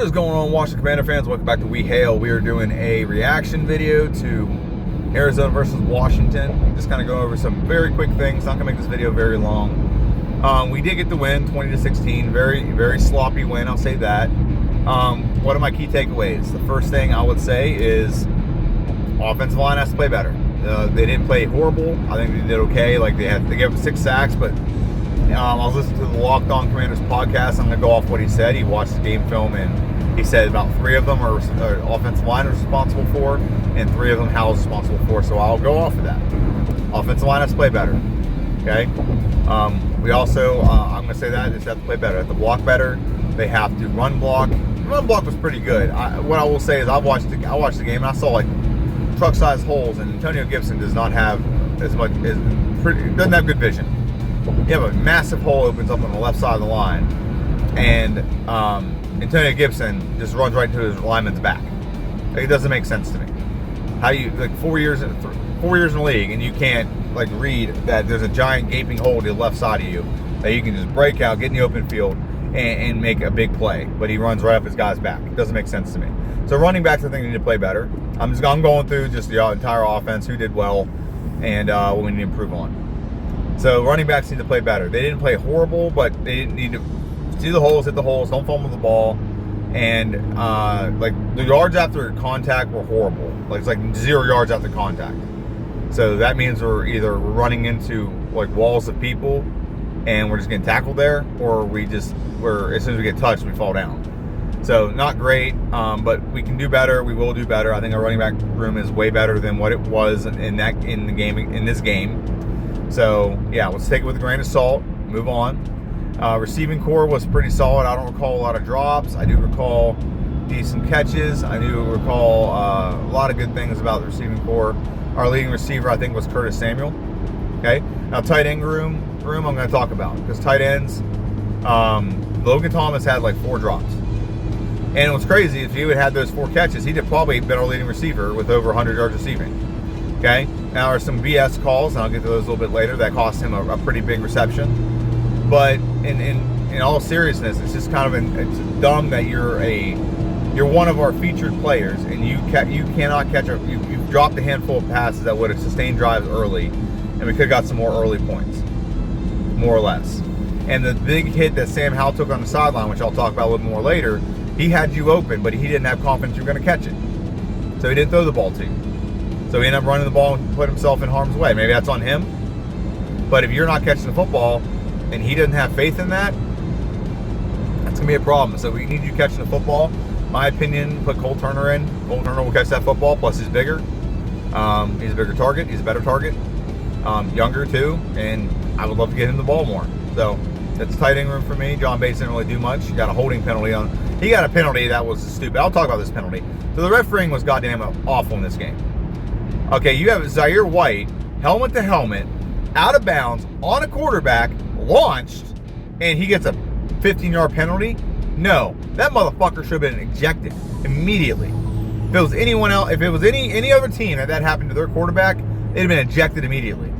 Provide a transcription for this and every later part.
What is going on, Washington Commander fans? Welcome back to We Hail. We are doing a reaction video to Arizona versus Washington. Just kind of go over some very quick things. Not gonna make this video very long. We did get the win, 20-16. Very sloppy win, I'll say that. What are my key takeaways? The first thing I would say is offensive line has to play better. They didn't play horrible. I think they did okay. Like they gave up 6 sacks, but I was listening to the Locked On Commanders podcast. I'm going to go off what he said. He watched the game film, and he said about 3 of them are offensive line is responsible for, and 3 of them Hal's responsible for. So I'll go off of that. Offensive line has to play better. Okay. We also, I'm going to say that, is they have to play better. They have to block better. They have to run block. The run block was pretty good. What I will say is I watched the game, and I saw like truck-sized holes, and Antonio Gibson does not have doesn't have good vision. You have a massive hole opens up on the left side of the line, and Antonio Gibson just runs right into his lineman's back. Like, it doesn't make sense to me. How you, like, 4 years in the league, and you can't like read that there's a giant gaping hole to the left side of you that you can just break out, get in the open field, and make a big play. But he runs right up his guy's back. It doesn't make sense to me. So running backs, I think, need to play better. I'm going through just the entire offense, who did well, and what we need to improve on. So running backs need to play better. They didn't play horrible, but they didn't need to see the holes, hit the holes, don't fumble the ball, and like the yards after contact were horrible. Like it's like 0 yards after contact. So that means we're either running into like walls of people, and we're just getting tackled there, or as soon as we get touched, we fall down. So not great, but we can do better. We will do better. I think our running back room is way better than what it was in this game. So yeah, let's take it with a grain of salt. Move on. Receiving core was pretty solid. I don't recall a lot of drops. I do recall decent catches. I do recall a lot of good things about the receiving core. Our leading receiver, I think, was Curtis Samuel. Okay. Now tight end room I'm going to talk about, because tight ends, Logan Thomas had like 4 drops. And what's crazy, if he would have had those 4 catches, he'd have probably been our leading receiver with over 100 yards receiving. Okay? Now, there's some BS calls, and I'll get to those a little bit later, that cost him a pretty big reception. But in all seriousness, it's just kind of it's dumb that you're one of our featured players, and you cannot catch you've dropped a handful of passes that would have sustained drives early, and we could have got some more early points, more or less. And the big hit that Sam Howell took on the sideline, which I'll talk about a little more later, he had you open, but he didn't have confidence you were going to catch it. So he didn't throw the ball to you. So he ended up running the ball and put himself in harm's way. Maybe that's on him. But if you're not catching the football and he doesn't have faith in that, that's going to be a problem. So we need you catching the football. My opinion, put Cole Turner in. Cole Turner will catch that football, plus he's bigger. He's a bigger target. He's a better target. Younger, too. And I would love to get him the ball more. So that's a tight end room for me. John Bates didn't really do much. He got a holding penalty on. He got a penalty that was stupid. I'll talk about this penalty. So the refereeing was goddamn awful in this game. Okay, you have Zaire White, helmet to helmet, out of bounds, on a quarterback, launched, and he gets a 15-yard penalty? No, that motherfucker should have been ejected immediately. If it was anyone else, if it was any other team that happened to their quarterback, they'd have been ejected immediately.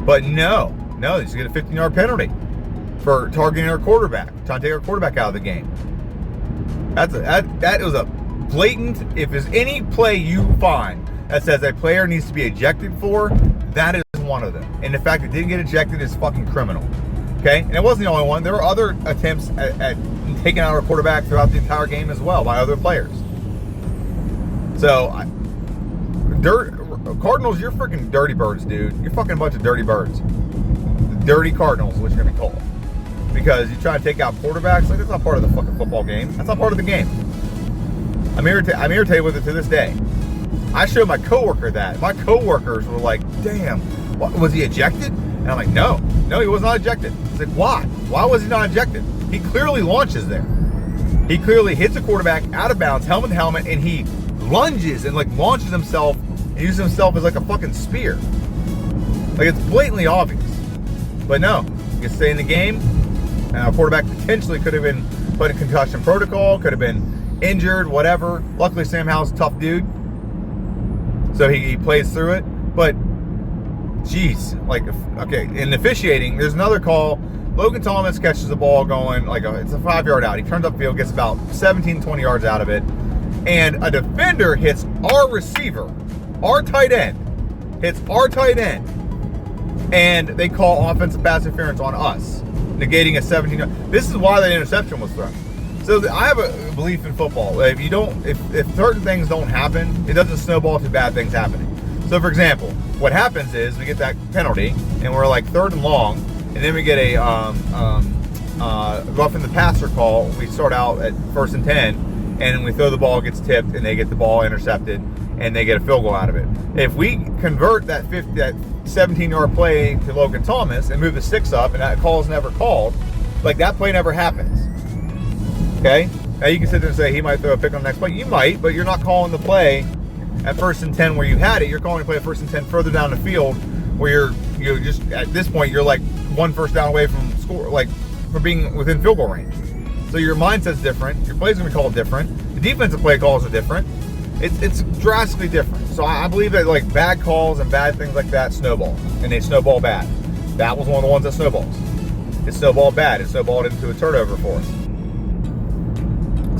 But no, they just get a 15-yard penalty for targeting our quarterback, trying to take our quarterback out of the game. That was a blatant. If there's any play you find that says a player needs to be ejected for, that is one of them. And the fact it didn't get ejected is fucking criminal. Okay? And it wasn't the only one. There were other attempts at taking out our quarterback throughout the entire game as well by other players. So, Cardinals, you're freaking dirty birds, dude. You're fucking a bunch of dirty birds. The Dirty Cardinals, which you're going to be called. Because you try to take out quarterbacks, like, that's not part of the fucking football game. That's not part of the game. I'm irritated with it to this day. I showed my coworker that. My coworkers were like, damn, what, was he ejected? And I'm like, no, he was not ejected. I was like, why? Why was he not ejected? He clearly launches there. He clearly hits a quarterback out of bounds, helmet to helmet, and he lunges and like launches himself and uses himself as like a fucking spear. Like, it's blatantly obvious. But no, you can stay in the game. Our quarterback potentially could have been put in concussion protocol, could have been injured, whatever. Luckily, Sam Howell's a tough dude, so he plays through it. But, geez, like, okay, in officiating, there's another call Logan Thomas catches the ball going it's a 5-yard out. He turns upfield, gets about 17, 20 yards out of it, and a defender hits our receiver, our tight end, and they call offensive pass interference on us, negating a 17. This is why that interception was thrown. So I have a belief in football. If certain things don't happen, it doesn't snowball to bad things happening. So, for example, what happens is we get that penalty, and we're like 3rd and long, and then we get a roughing the passer call. We start out at 1st and 10, and we throw the ball, gets tipped, and they get the ball intercepted, and they get a field goal out of it. If we convert that 17-yard play to Logan Thomas and move the sticks up, and that call is never called, that play never happens. Okay? Now you can sit there and say he might throw a pick on the next play. You might, but you're not calling the play at 1st and 10 where you had it. You're calling the play at 1st and 10 further down the field where you're just, at this point, you're like 1 first down away from from being within field goal range. So your mindset's different. Your play's going to be called different. The defensive play calls are different. It's drastically different. So I believe that bad calls and bad things like that snowball, and they snowball bad. That was one of the ones that snowballs. It snowballed bad. It snowballed into a turnover for us.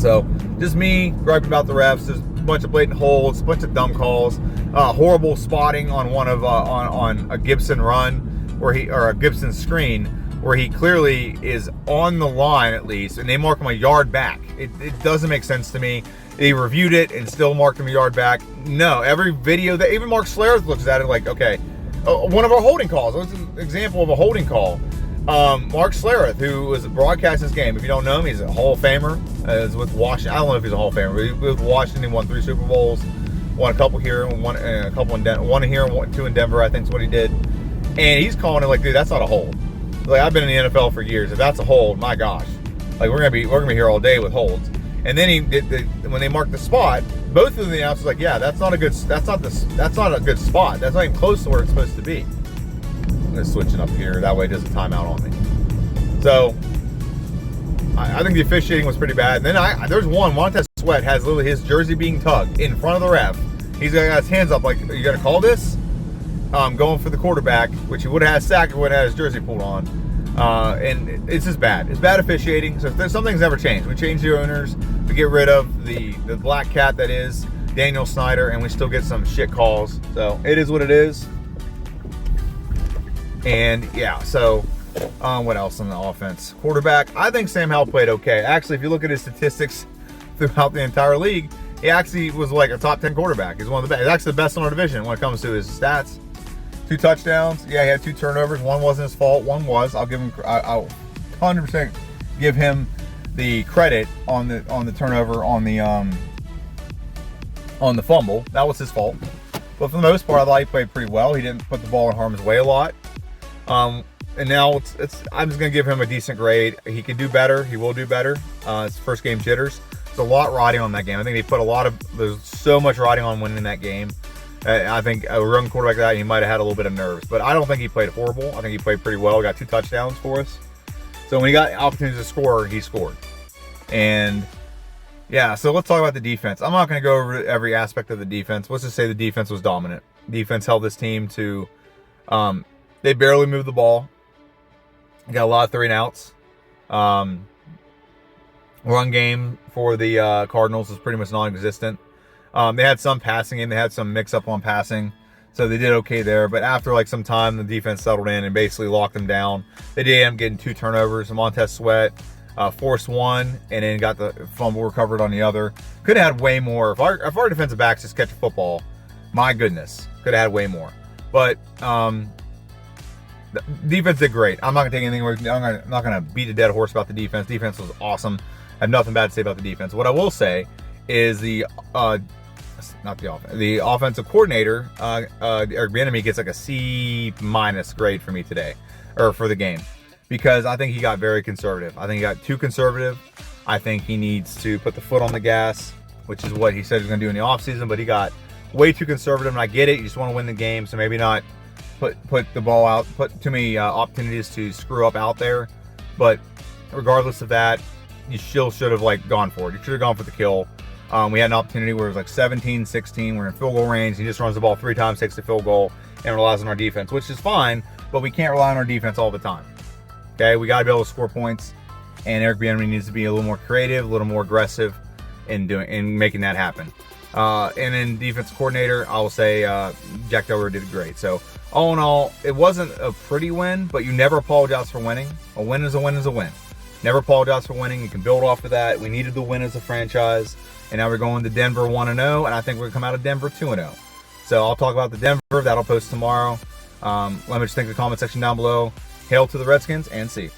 So just me griping about the refs. There's a bunch of blatant holds, a bunch of dumb calls, horrible spotting on one of on a Gibson run or a Gibson screen where he clearly is on the line at least, and they mark him a yard back. It doesn't make sense to me. They reviewed it and still marked him a yard back. No, every video that even Mark Schlereth looks at it okay, one of our holding calls. What's an example of a holding call? Mark Schlereth, who was broadcasting this game. If you don't know him, he's a Hall of Famer. Is with Washington. I don't know if he's a Hall of Famer, but he with Washington. He won 3 Super Bowls, won a couple here, one a couple in one here, and 2 in Denver. I think is what he did. And he's calling it dude, that's not a hold. I've been in the NFL for years. If that's a hold, my gosh, we're gonna be here all day with holds. And then when they marked the spot, both of the announcers yeah, that's not a good spot. That's not even close to where it's supposed to be. I'm gonna switch it up here. That way it doesn't time out on me. So I think the officiating was pretty bad. And then there's one, Montez Sweat has literally his jersey being tugged in front of the ref. He's got his hands up are you gonna call this? Going for the quarterback, which he would have had a sack if he would have had his jersey pulled on. And it's just bad. It's bad officiating. So some things never change. We change the owners. We get rid of the black cat that is Daniel Snyder, and we still get some shit calls. So it is what it is. And yeah, so what else on the offense? Quarterback, I think Sam Howell played okay. Actually, if you look at his statistics throughout the entire league, he actually was a top 10 quarterback. He's one of the best. He's actually the best in our division when it comes to his stats. 2 touchdowns. Yeah, he had 2 turnovers. One wasn't his fault. One was. I'll 100% give him the credit on the turnover on the fumble. That was his fault. But for the most part, I thought he played pretty well. He didn't put the ball in harm's way a lot. And now I'm just gonna give him a decent grade. He can do better. He will do better. It's first game jitters. There's a lot riding on that game. I think they put there's so much riding on winning that game. I think a young quarterback like that, he might have had a little bit of nerves, but I don't think he played horrible. I think he played pretty well. He got 2 touchdowns for us. So when he got opportunities to score, he scored. And yeah, so let's talk about the defense. I'm not going to go over every aspect of the defense. Let's just say the defense was dominant. Defense held this team to, they barely moved the ball. Got a lot of 3 and outs. Run game for the Cardinals was pretty much non-existent. They had some passing game. They had some mix-up on passing. So they did okay there. But after some time, the defense settled in and basically locked them down. They did end up getting 2 turnovers. Montez Sweat forced 1 and then got the fumble recovered on the other. Could have had way more. If our defensive backs just catch a football, my goodness, could have had way more. But the defense did great. I'm not going to take anything away. I'm not going to beat a dead horse about the defense. Defense was awesome. I have nothing bad to say about the defense. What I will say is the offensive coordinator, Eric Bieniemy, gets a C- grade for me today, or for the game, because I think he got very conservative. I think he got too conservative. I think he needs to put the foot on the gas, which is what he said he was going to do in the offseason, but he got way too conservative, and I get it. You just want to win the game, so maybe not put the ball out, put too many opportunities to screw up out there. But regardless of that, you still should have gone for it. You should have gone for the kill. We had an opportunity where it was 17-16. We're in field goal range. He just runs the ball 3 times, takes the field goal, and relies on our defense, which is fine, but we can't rely on our defense all the time. Okay, we got to be able to score points, and Eric Bieniemy needs to be a little more creative, a little more aggressive in making that happen. And then defense coordinator, I will say Jack Del Rio did great. So all in all, it wasn't a pretty win, but you never apologize for winning. A win is a win is a win. Never apologize for winning. You can build off of that. We needed the win as a franchise, and now we're going to Denver 1-0, and I think we're going to come out of Denver 2-0. So I'll talk about the Denver. That'll post tomorrow. Let me just think in the comment section down below. Hail to the Redskins, and see you.